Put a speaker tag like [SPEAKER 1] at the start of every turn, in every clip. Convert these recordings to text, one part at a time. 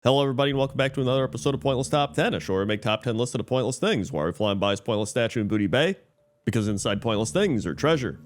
[SPEAKER 1] Hello everybody and welcome back to another episode of Pointless Top 10, a show where we make top 10 lists of pointless things. Why are we flying by his pointless statue in Booty Bay? Because inside pointless things are treasure.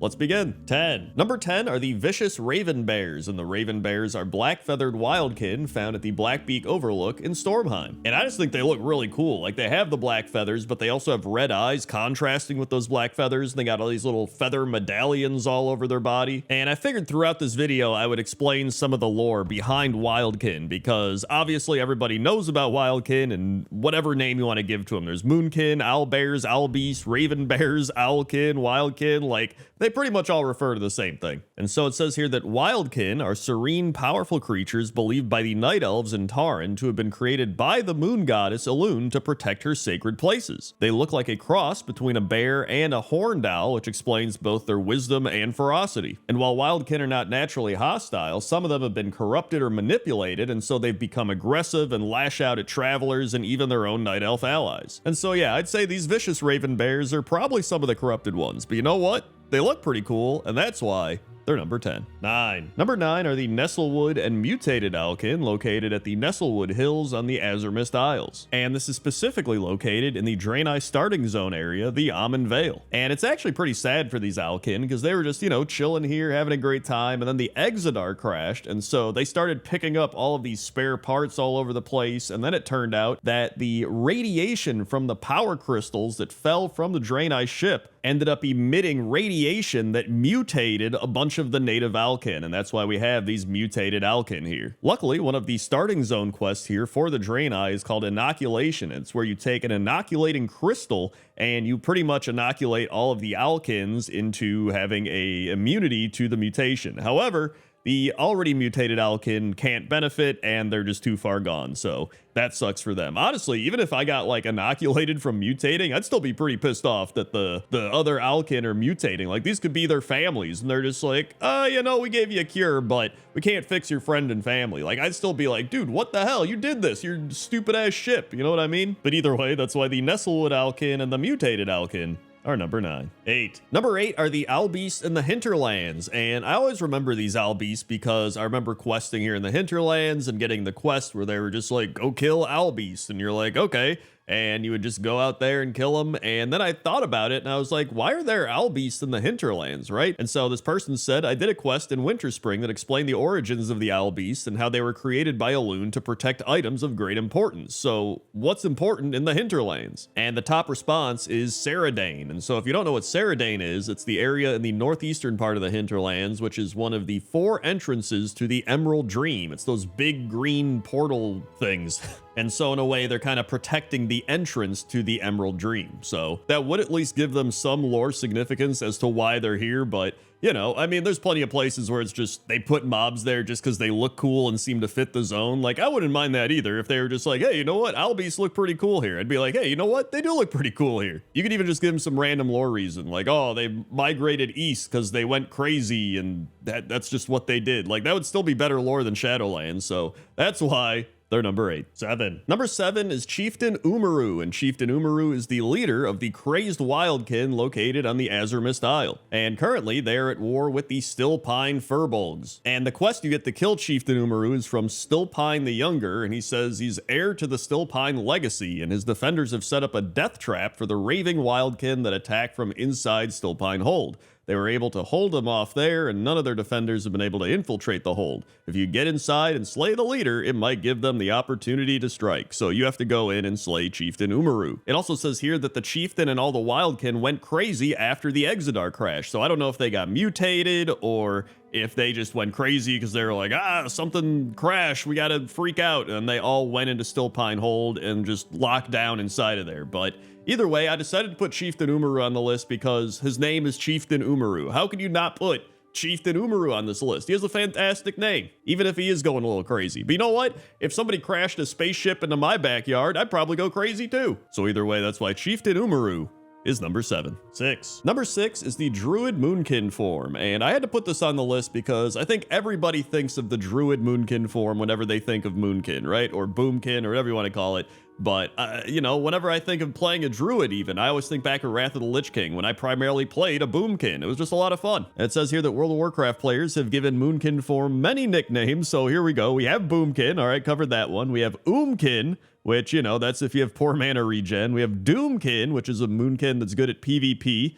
[SPEAKER 1] Let's begin. 10. Number 10 are the vicious raven bears, and the raven bears are black-feathered wildkin found at the Blackbeak Overlook in Stormheim. And I just think they look really cool. Like, they have the black feathers, but they also have red eyes contrasting with those black feathers, and they got all these little feather medallions all over their body. And I figured throughout this video I would explain some of the lore behind wildkin, because obviously everybody knows about wildkin and whatever name you want to give to them. There's moonkin, owlbears, owlbeast, raven bears, owlkin, wildkin, like, they pretty much all refer to the same thing. And so it says here that wildkin are serene, powerful creatures believed by the night elves in Taran to have been created by the moon goddess Elune to protect her sacred places. They look like a cross between a bear and a horned owl, which explains both their wisdom and ferocity. And while wildkin are not naturally hostile, some of them have been corrupted or manipulated, and so they've become aggressive and lash out at travelers and even their own night elf allies. And so yeah, I'd say these vicious raven bears are probably some of the corrupted ones, but you know what? They look pretty cool, and that's why they're number 10. 9. Number 9 are the Nestlewood and mutated owlkin located at the Nestlewood Hills on the Azurmist Isles. And this is specifically located in the Draenei starting zone area, the Amon Vale. And it's actually pretty sad for these owlkin because they were just, chilling here, having a great time, and then the Exodar crashed, and so they started picking up all of these spare parts all over the place, and then it turned out that the radiation from the power crystals that fell from the Draenei ship ended up emitting radiation that mutated a bunch of the native owlkin, and that's why we have these mutated owlkin here. Luckily, one of the starting zone quests here for the Draenei is called Inoculation. It's where you take an inoculating crystal and you pretty much inoculate all of the owlkins into having a immunity to the mutation. However, the already mutated owlkin can't benefit, and they're just too far gone, so that sucks for them. Honestly, even if I got, inoculated from mutating, I'd still be pretty pissed off that the other owlkin are mutating. Like, these could be their families, and they're just like, we gave you a cure, but we can't fix your friend and family. Like, I'd still be like, dude, what the hell? You did this. Your stupid-ass ship. You know what I mean? But either way, that's why the Nestlewood owlkin and the mutated owlkin are number 9. 8. Number 8 are the owlbeasts in the hinterlands, and I always remember these owlbeasts because I remember questing here in the hinterlands and getting the quest where they were just like, go kill owlbeasts, and you're like, okay, and you would just go out there and kill them. And then I thought about it and I was like, why are there owlbeasts in the hinterlands, right? And so this person said, I did a quest in Winterspring that explained the origins of the owlbeasts and how they were created by Elune to protect items of great importance. So what's important in the hinterlands? And the top response is Ceridane. And so if you don't know what Ceridane is, it's the area in the northeastern part of the hinterlands, which is one of the 4 entrances to the Emerald Dream. It's those big green portal things. And so in a way, they're kind of protecting the entrance to the Emerald Dream. So that would at least give them some lore significance as to why they're here. But, there's plenty of places where it's just they put mobs there just because they look cool and seem to fit the zone. Like, I wouldn't mind that either if they were just like, hey, you know what? Owlbeasts look pretty cool here. I'd be like, hey, you know what? They do look pretty cool here. You could even just give them some random lore reason. Like, oh, they migrated east because they went crazy and that's just what they did. Like, that would still be better lore than Shadowlands. So that's why they're number 8. 7. Number 7 is Chieftain Umaru, and Chieftain Umaru is the leader of the crazed wildkin located on the Azurmist Isle. And currently, they are at war with the Stillpine Furbolgs. And the quest you get to kill Chieftain Umaru is from Stillpine the Younger, and he says he's heir to the Stillpine legacy, and his defenders have set up a death trap for the raving wildkin that attack from inside Stillpine Hold. They were able to hold them off there, and none of their defenders have been able to infiltrate the hold. If you get inside and slay the leader, it might give them the opportunity to strike. So you have to go in and slay Chieftain Umaru. It also says here that the chieftain and all the wildkin went crazy after the Exodar crash. So I don't know if they got mutated or if they just went crazy because they were like, something crashed, we gotta freak out. And they all went into Stillpine Hold and just locked down inside of there. But either way, I decided to put Chieftain Umaru on the list because his name is Chieftain Umaru. How could you not put Chieftain Umaru on this list? He has a fantastic name, even if he is going a little crazy. But you know what? If somebody crashed a spaceship into my backyard, I'd probably go crazy too. So either way, that's why Chieftain Umaru is number 7. 6. Number 6 is the Druid Moonkin form, and I had to put this on the list because I think everybody thinks of the Druid Moonkin form whenever they think of Moonkin, right? Or Boomkin, or whatever you want to call it. But, you know, whenever I think of playing a druid even, I always think back of Wrath of the Lich King when I primarily played a boomkin. It was just a lot of fun. It says here that World of Warcraft players have given moonkin form many nicknames, so here we go. We have boomkin, all right, covered that one. We have oomkin, which, you know, that's if you have poor mana regen. We have doomkin, which is a moonkin that's good at PvP.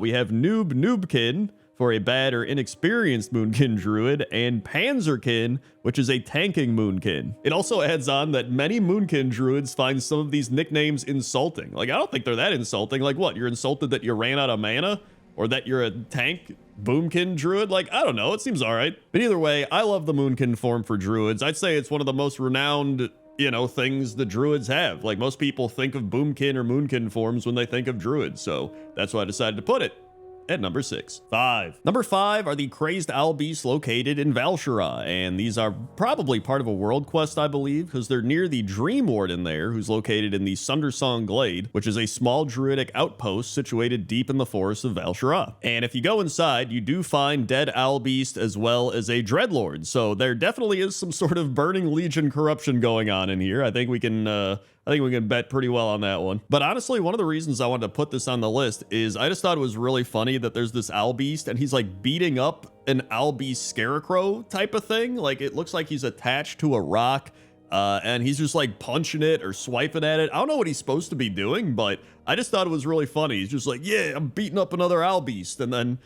[SPEAKER 1] We have noobkin for a bad or inexperienced moonkin druid, and panzerkin, which is a tanking moonkin. It also adds on that many moonkin druids find some of these nicknames insulting. Like, I don't think they're that insulting. Like, what, you're insulted that you ran out of mana? Or that you're a tank boomkin druid? Like, I don't know, it seems all right. But either way, I love the moonkin form for druids. I'd say it's one of the most renowned, you know, things the druids have. Like, most people think of boomkin or moonkin forms when they think of druids, so that's why I decided to put it at number 6. 5. Number 5 are the crazed owl beasts located in Val'sharah, and these are probably part of a world quest, I believe, because they're near the Dream Warden there, who's located in the Sundersong Glade, which is a small druidic outpost situated deep in the forests of Val'sharah. And if you go inside, you do find dead owl beast as well as a dreadlord, so there definitely is some sort of Burning Legion corruption going on in here. I think we can bet pretty well on that one. But honestly, one of the reasons I wanted to put this on the list is I just thought it was really funny that there's this owl beast and he's like beating up an owl beast scarecrow type of thing. Like, it looks like he's attached to a rock and he's just like punching it or swiping at it. I don't know what he's supposed to be doing, but I just thought it was really funny. He's just like, yeah, I'm beating up another owl beast. And then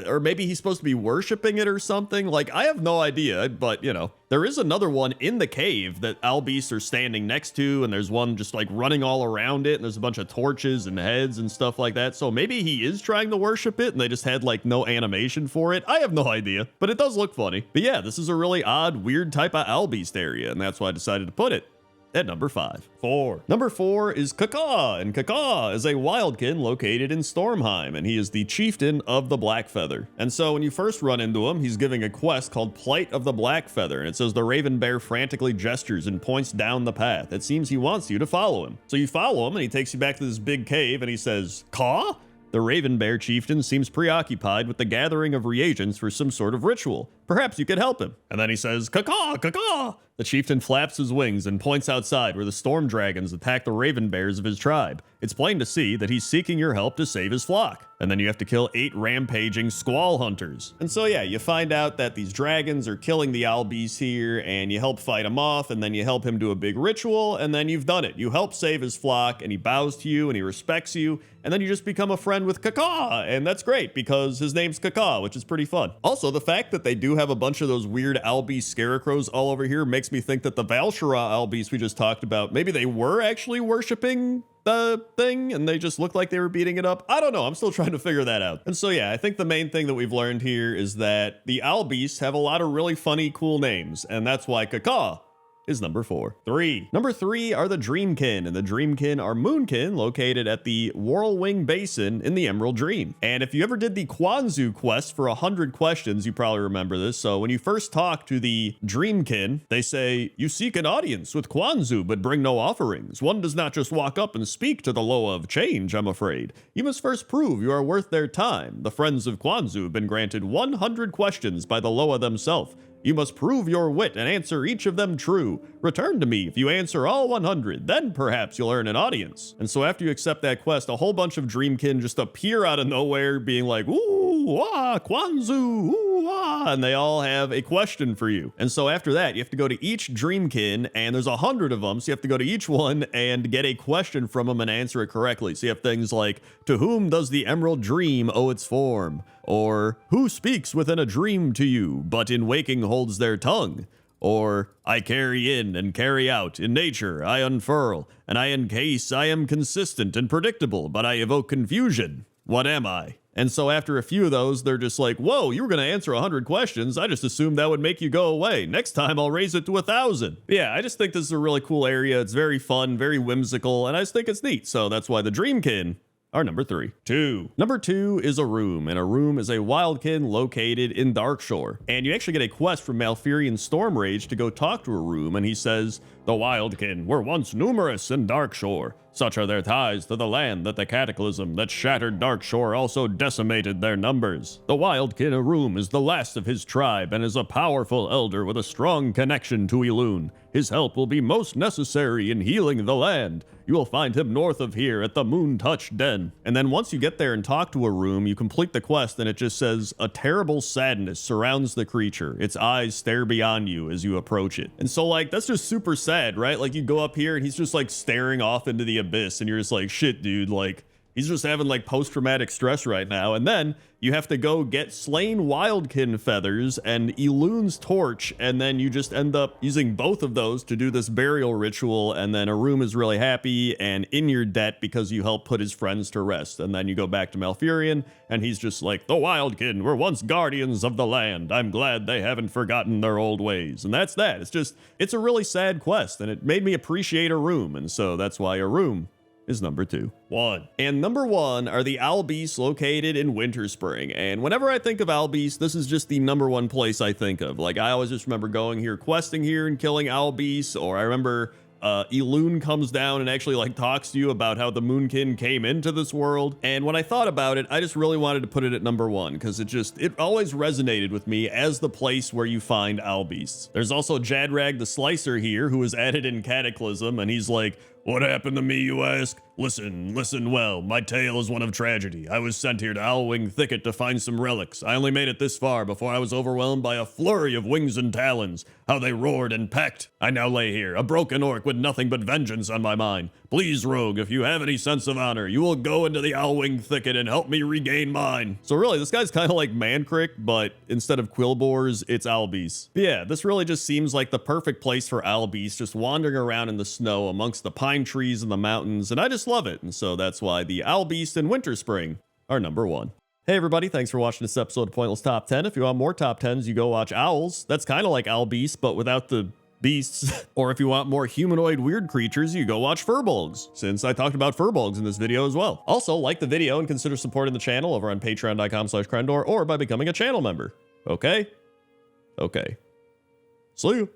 [SPEAKER 1] or maybe he's supposed to be worshiping it or something. Like, I have no idea, but you know, there is another one in the cave that owl beasts are standing next to, and there's one just like running all around it, and there's a bunch of torches and heads and stuff like that. So maybe he is trying to worship it and they just had like no animation for it. I have no idea, but it does look funny. But yeah, this is a really odd, weird type of owl beast area, and that's why I decided to put it at number 5. 4. Number 4 is Kaka, and Kaka is a wildkin located in Stormheim, and he is the chieftain of the Blackfeather. And so when you first run into him, he's giving a quest called Plight of the Blackfeather, and it says the Raven Bear frantically gestures and points down the path. It seems he wants you to follow him. So you follow him, and he takes you back to this big cave, and he says, "Caw?" The Raven Bear chieftain seems preoccupied with the gathering of reagents for some sort of ritual. Perhaps you could help him. And then he says, "Caw, caw." The chieftain flaps his wings and points outside where the storm dragons attack the raven bears of his tribe. It's plain to see that he's seeking your help to save his flock. And then you have to kill 8 rampaging squall hunters. And so yeah, you find out that these dragons are killing the owl beasts here, and you help fight him off, and then you help him do a big ritual, and then you've done it. You help save his flock, and he bows to you, and he respects you, and then you just become a friend with Kaka, and that's great because his name's Kaka, which is pretty fun. Also, the fact that they do have a bunch of those weird owl beast scarecrows all over here makes me think that the Val'sharah owl beast we just talked about, maybe they were actually worshiping the thing and they just looked like they were beating it up. I don't know. I'm still trying to figure that out. And so yeah, I think the main thing that we've learned here is that the owl beasts have a lot of really funny, cool names, and that's why Kaka is number 4. 3. Number 3 are the Dreamkin, and the Dreamkin are moonkin located at the Whirlwing Basin in the Emerald Dream. And if you ever did the Kwanzu quest for 100 questions, you probably remember this. So when you first talk to the Dreamkin, they say, "You seek an audience with Kwanzu, but bring no offerings. One does not just walk up and speak to the Loa of Change, I'm afraid. You must first prove you are worth their time. The friends of Kwanzu have been granted 100 questions by the Loa themselves. You must prove your wit and answer each of them true. Return to me if you answer all 100, then perhaps you'll earn an audience." And so after you accept that quest, a whole bunch of Dreamkin just appear out of nowhere being like, "Ooh, ah, Kwanzu, ooh, ah," and they all have a question for you. And so after that, you have to go to each Dreamkin, and there's 100 of them, so you have to go to each one and get a question from them and answer it correctly. So you have things like, "To whom does the Emerald Dream owe its form?" Or, "Who speaks within a dream to you, but in waking holds their tongue?" Or, "I carry in and carry out, in nature I unfurl, and I encase, I am consistent and predictable, but I evoke confusion. What am I?" And so after a few of those, they're just like, "Whoa, you were going to answer 100 questions. I just assumed that would make you go away. Next time I'll raise it to 1,000. Yeah, I just think this is a really cool area. It's very fun, very whimsical, and I just think it's neat. So that's why the Dreamkin are number 3. 2. Number 2 is a room, and a room is a wildkin located in Darkshore. And you actually get a quest from Malfurion Stormrage to go talk to a room, and he says, "The wildkin were once numerous in Darkshore. Such are their ties to the land that the cataclysm that shattered Darkshore also decimated their numbers. The wildkin Arum is the last of his tribe and is a powerful elder with a strong connection to Elune. His help will be most necessary in healing the land. You will find him north of here at the Moon Touch Den. And then once you get there and talk to Arum, you complete the quest and it just says, a terrible sadness surrounds the creature. Its eyes stare beyond you as you approach it. And so like, that's just super sad, right? Like you go up here and he's just like staring off into the abyss and you're just like, shit, dude, like, he's just having like post-traumatic stress right now. And then you have to go get slain wildkin feathers and Elune's torch, and then you just end up using both of those to do this burial ritual, and then Arum is really happy and in your debt because you helped put his friends to rest. And then you go back to Malfurion and he's just like, the wildkin were once guardians of the land. I'm glad they haven't forgotten their old ways. And that's that. It's a really sad quest, and it made me appreciate Arum, and so that's why Arum is number 2. And number 1 are the Owl Beasts located in Winterspring. And whenever I think of Owl Beasts, this is just the number 1 place I think of. Like, I always just remember going here, questing here and killing Owl Beasts, or I remember Elune comes down and actually like talks to you about how the Moonkin came into this world. And when I thought about it, I just really wanted to put it at number 1 because it always resonated with me as the place where you find Owl Beasts. There's also Jadrag the Slicer here, who was added in Cataclysm, and he's like, what happened to me, you ask? Listen well. My tale is one of tragedy. I was sent here to Owlwing Thicket to find some relics. I only made it this far before I was overwhelmed by a flurry of wings and talons. How they roared and pecked. I now lay here, a broken orc with nothing but vengeance on my mind. Please, rogue, if you have any sense of honor, you will go into the Owlwing Thicket and help me regain mine. So really, this guy's kind of like Mancrick, but instead of Quillboars, it's Owlbeasts. But yeah, this really just seems like the perfect place for Owlbeasts, just wandering around in the snow amongst the pine trees and the mountains, and I just love it. And so that's why the Owlbeasts in Winterspring are number 1. Hey everybody, thanks for watching this episode of Pointless Top 10. If you want more Top 10s, you go watch Owls. That's kind of like Owlbeasts, but without the beasts. Or if you want more humanoid weird creatures, you go watch Furbolgs, since I talked about Furbolgs in this video as well. Also, like the video and consider supporting the channel over on patreon.com/Crendor or by becoming a channel member. Okay? Okay. See you.